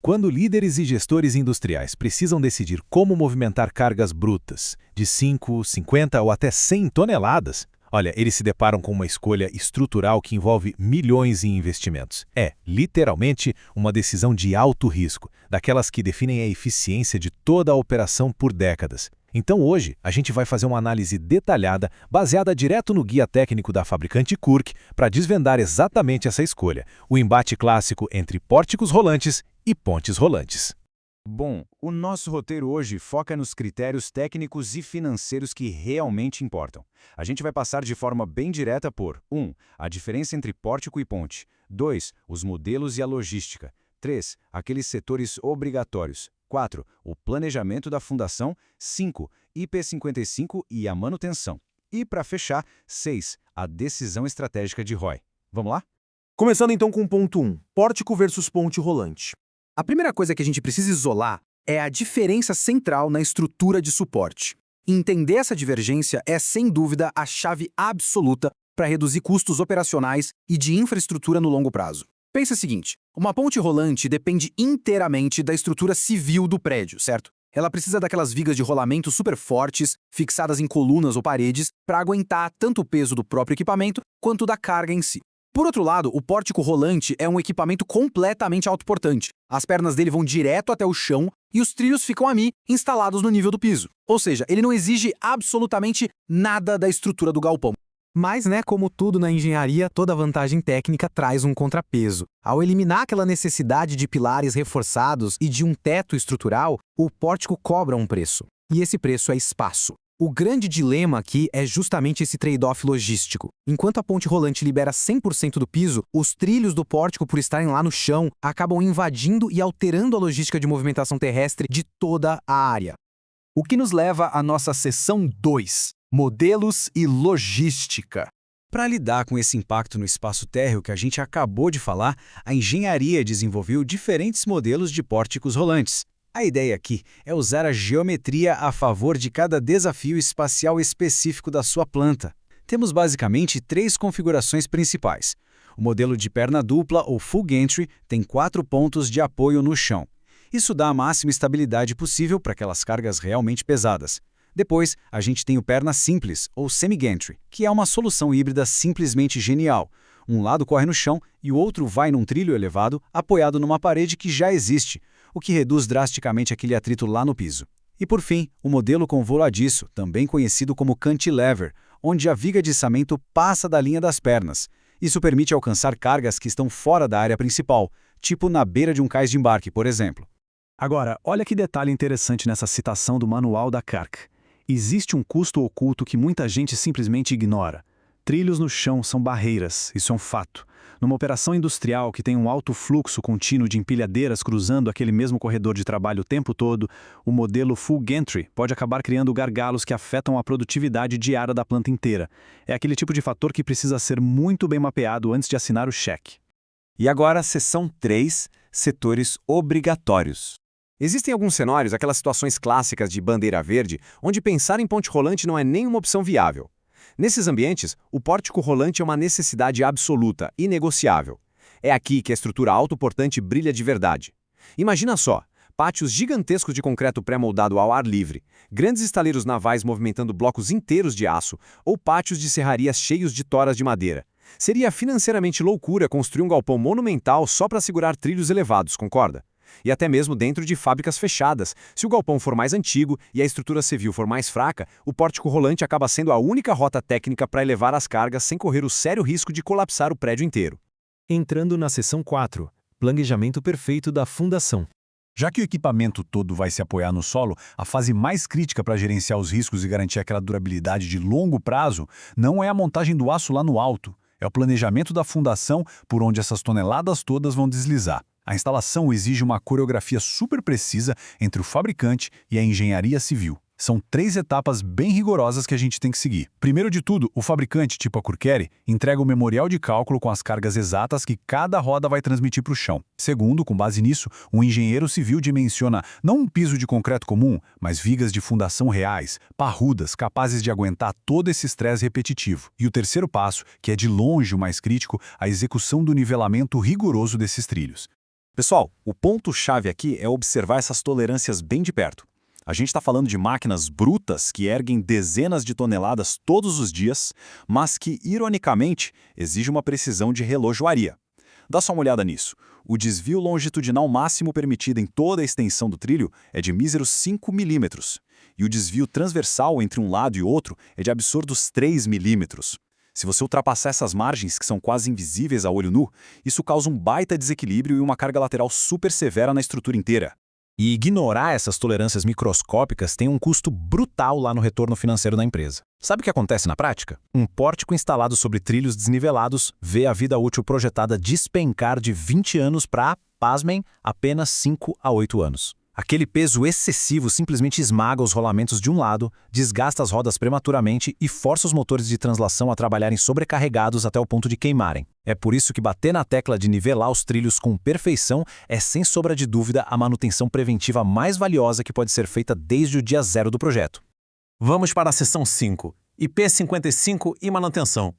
Quando líderes e gestores industriais precisam decidir como movimentar cargas brutas de 5, 50 ou até 100 toneladas, olha, eles se deparam com uma escolha estrutural que envolve milhões em investimentos. É, literalmente, uma decisão de alto risco, daquelas que definem a eficiência de toda a operação por décadas. Então hoje, a gente vai fazer uma análise detalhada, baseada direto no guia técnico da fabricante Kurk, para desvendar exatamente essa escolha, o embate clássico entre pórticos rolantes e pontes rolantes. Bom, o nosso roteiro hoje foca nos critérios técnicos e financeiros que realmente importam. A gente vai passar de forma bem direta por 1. A diferença entre pórtico e ponte. 2. Os modelos e a logística. 3. Aqueles setores obrigatórios. 4. O planejamento da fundação. 5. IP55 e a manutenção. E, para fechar, 6. A decisão estratégica de ROI. Vamos lá? Começando então com o ponto 1, pórtico versus ponte rolante. A primeira coisa que a gente precisa isolar é a diferença central na estrutura de suporte. Entender essa divergência é, sem dúvida, a chave absoluta para reduzir custos operacionais e de infraestrutura no longo prazo. Pensa o seguinte, uma ponte rolante depende inteiramente da estrutura civil do prédio, certo? Ela precisa daquelas vigas de rolamento super fortes, fixadas em colunas ou paredes, para aguentar tanto o peso do próprio equipamento quanto da carga em si. Por outro lado, o pórtico rolante é um equipamento completamente autoportante. As pernas dele vão direto até o chão e os trilhos ficam ali, instalados no nível do piso. Ou seja, ele não exige absolutamente nada da estrutura do galpão. Mas, como tudo na engenharia, toda vantagem técnica traz um contrapeso. Ao eliminar aquela necessidade de pilares reforçados e de um teto estrutural, o pórtico cobra um preço. E esse preço é espaço. O grande dilema aqui é justamente esse trade-off logístico. Enquanto a ponte rolante libera 100% do piso, os trilhos do pórtico, por estarem lá no chão, acabam invadindo e alterando a logística de movimentação terrestre de toda a área. O que nos leva à nossa seção 2, modelos e logística. Para lidar com esse impacto no espaço térreo que a gente acabou de falar, a engenharia desenvolveu diferentes modelos de pórticos rolantes. A ideia aqui é usar a geometria a favor de cada desafio espacial específico da sua planta. Temos basicamente 3 configurações principais. O modelo de perna dupla ou full gantry tem 4 pontos de apoio no chão. Isso dá a máxima estabilidade possível para aquelas cargas realmente pesadas. Depois, a gente tem o perna simples ou semi-gantry, que é uma solução híbrida simplesmente genial. Um lado corre no chão e o outro vai num trilho elevado apoiado numa parede que já existe, o que reduz drasticamente aquele atrito lá no piso. E por fim, o modelo com voladiço, também conhecido como cantilever, onde a viga de içamento passa da linha das pernas. Isso permite alcançar cargas que estão fora da área principal, tipo na beira de um cais de embarque, por exemplo. Agora, olha que detalhe interessante nessa citação do manual da Kurk. Existe um custo oculto que muita gente simplesmente ignora. Trilhos no chão são barreiras, isso é um fato. Numa operação industrial que tem um alto fluxo contínuo de empilhadeiras cruzando aquele mesmo corredor de trabalho o tempo todo, o modelo full gantry pode acabar criando gargalos que afetam a produtividade diária da planta inteira. É aquele tipo de fator que precisa ser muito bem mapeado antes de assinar o cheque. E agora, seção 3, setores obrigatórios. Existem alguns cenários, aquelas situações clássicas de bandeira verde, onde pensar em ponte rolante não é nenhuma opção viável. Nesses ambientes, o pórtico rolante é uma necessidade absoluta, inegociável. É aqui que a estrutura autoportante brilha de verdade. Imagina só, pátios gigantescos de concreto pré-moldado ao ar livre, grandes estaleiros navais movimentando blocos inteiros de aço ou pátios de serrarias cheios de toras de madeira. Seria financeiramente loucura construir um galpão monumental só para segurar trilhos elevados, concorda? E até mesmo dentro de fábricas fechadas. Se o galpão for mais antigo e a estrutura civil for mais fraca, o pórtico rolante acaba sendo a única rota técnica para elevar as cargas sem correr o sério risco de colapsar o prédio inteiro. Entrando na seção 4, planejamento perfeito da fundação. Já que o equipamento todo vai se apoiar no solo, a fase mais crítica para gerenciar os riscos e garantir aquela durabilidade de longo prazo não é a montagem do aço lá no alto, é o planejamento da fundação por onde essas toneladas todas vão deslizar. A instalação exige uma coreografia super precisa entre o fabricante e a engenharia civil. São 3 etapas bem rigorosas que a gente tem que seguir. Primeiro de tudo, o fabricante, tipo a Kurk, entrega o memorial de cálculo com as cargas exatas que cada roda vai transmitir para o chão. Segundo, com base nisso, o engenheiro civil dimensiona não um piso de concreto comum, mas vigas de fundação reais, parrudas, capazes de aguentar todo esse estresse repetitivo. E o terceiro passo, que é de longe o mais crítico, a execução do nivelamento rigoroso desses trilhos. Pessoal, o ponto-chave aqui é observar essas tolerâncias bem de perto. A gente está falando de máquinas brutas que erguem dezenas de toneladas todos os dias, mas que, ironicamente, exigem uma precisão de relojoaria. Dá só uma olhada nisso. O desvio longitudinal máximo permitido em toda a extensão do trilho é de míseros 5 milímetros, e o desvio transversal entre um lado e outro é de absurdos 3 milímetros. Se você ultrapassar essas margens, que são quase invisíveis a olho nu, isso causa um baita desequilíbrio e uma carga lateral super severa na estrutura inteira. E ignorar essas tolerâncias microscópicas tem um custo brutal lá no retorno financeiro da empresa. Sabe o que acontece na prática? Um pórtico instalado sobre trilhos desnivelados vê a vida útil projetada despencar de 20 anos para, pasmem, apenas 5 a 8 anos. Aquele peso excessivo simplesmente esmaga os rolamentos de um lado, desgasta as rodas prematuramente e força os motores de translação a trabalharem sobrecarregados até o ponto de queimarem. É por isso que bater na tecla de nivelar os trilhos com perfeição é, sem sombra de dúvida, a manutenção preventiva mais valiosa que pode ser feita desde o dia zero do projeto. Vamos para a seção 5, IP55 e manutenção.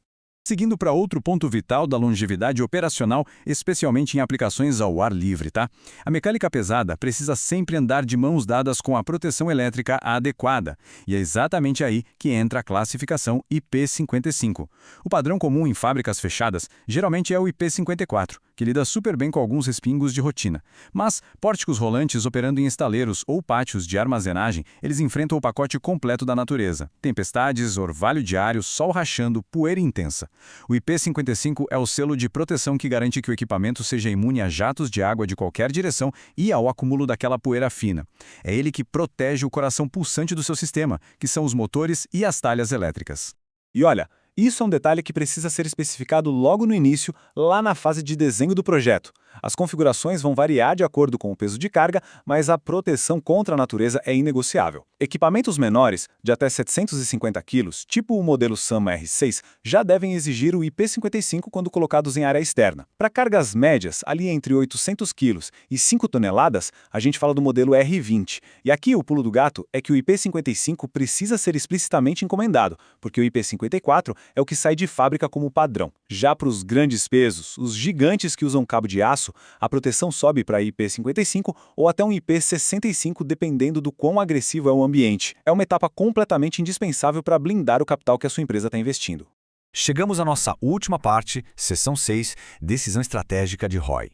Seguindo para outro ponto vital da longevidade operacional, especialmente em aplicações ao ar livre, tá? A mecânica pesada precisa sempre andar de mãos dadas com a proteção elétrica adequada, e é exatamente aí que entra a classificação IP55. O padrão comum em fábricas fechadas geralmente é o IP54, que lida super bem com alguns respingos de rotina. Mas pórticos rolantes operando em estaleiros ou pátios de armazenagem, eles enfrentam o pacote completo da natureza. Tempestades, orvalho diário, sol rachando, poeira intensa. O IP55 é o selo de proteção que garante que o equipamento seja imune a jatos de água de qualquer direção e ao acúmulo daquela poeira fina. É ele que protege o coração pulsante do seu sistema, que são os motores e as talhas elétricas. E olha, isso é um detalhe que precisa ser especificado logo no início, lá na fase de desenho do projeto. As configurações vão variar de acordo com o peso de carga, mas a proteção contra a natureza é inegociável. Equipamentos menores, de até 750 kg, tipo o modelo SAM R6, já devem exigir o IP55 quando colocados em área externa. Para cargas médias, ali entre 800 kg e 5 toneladas, a gente fala do modelo R20. E aqui o pulo do gato é que o IP55 precisa ser explicitamente encomendado, porque o IP54 é o que sai de fábrica como padrão. Já para os grandes pesos, os gigantes que usam cabo de aço, a proteção sobe para IP55 ou até um IP65, dependendo do quão agressivo é o ambiente. É uma etapa completamente indispensável para blindar o capital que a sua empresa está investindo. Chegamos à nossa última parte, seção 6, decisão estratégica de ROI.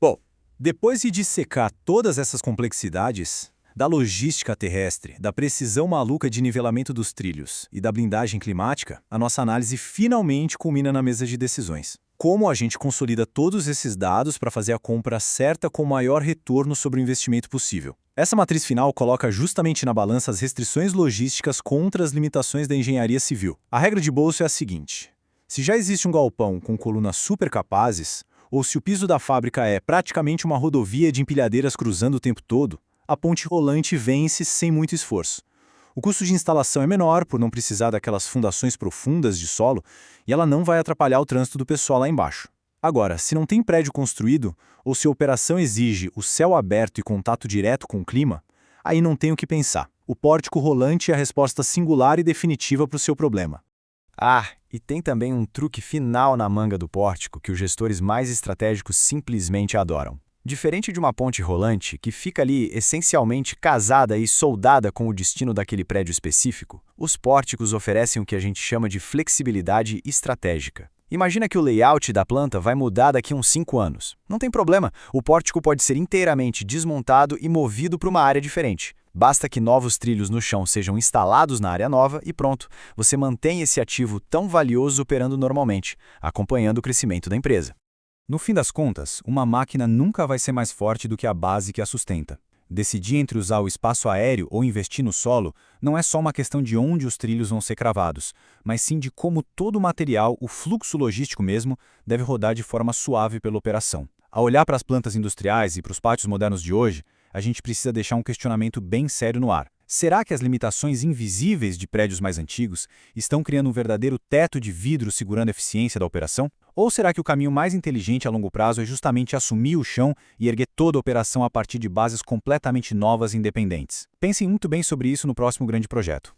Bom, depois de dissecar todas essas complexidades, da logística terrestre, da precisão maluca de nivelamento dos trilhos e da blindagem climática, a nossa análise finalmente culmina na mesa de decisões. Como a gente consolida todos esses dados para fazer a compra certa com o maior retorno sobre o investimento possível? Essa matriz final coloca justamente na balança as restrições logísticas contra as limitações da engenharia civil. A regra de bolso é a seguinte: se já existe um galpão com colunas super capazes, ou se o piso da fábrica é praticamente uma rodovia de empilhadeiras cruzando o tempo todo, a ponte rolante vence sem muito esforço. O custo de instalação é menor por não precisar daquelas fundações profundas de solo e ela não vai atrapalhar o trânsito do pessoal lá embaixo. Agora, se não tem prédio construído ou se a operação exige o céu aberto e contato direto com o clima, aí não tem o que pensar. O pórtico rolante é a resposta singular e definitiva para o seu problema. Ah, e tem também um truque final na manga do pórtico que os gestores mais estratégicos simplesmente adoram. Diferente de uma ponte rolante, que fica ali essencialmente casada e soldada com o destino daquele prédio específico, os pórticos oferecem o que a gente chama de flexibilidade estratégica. Imagina que o layout da planta vai mudar daqui a uns 5 anos. Não tem problema, o pórtico pode ser inteiramente desmontado e movido para uma área diferente. Basta que novos trilhos no chão sejam instalados na área nova e pronto, você mantém esse ativo tão valioso operando normalmente, acompanhando o crescimento da empresa. No fim das contas, uma máquina nunca vai ser mais forte do que a base que a sustenta. Decidir entre usar o espaço aéreo ou investir no solo não é só uma questão de onde os trilhos vão ser cravados, mas sim de como todo o material, o fluxo logístico mesmo, deve rodar de forma suave pela operação. Ao olhar para as plantas industriais e para os pátios modernos de hoje, a gente precisa deixar um questionamento bem sério no ar. Será que as limitações invisíveis de prédios mais antigos estão criando um verdadeiro teto de vidro segurando a eficiência da operação? Ou será que o caminho mais inteligente a longo prazo é justamente assumir o chão e erguer toda a operação a partir de bases completamente novas e independentes? Pensem muito bem sobre isso no próximo grande projeto.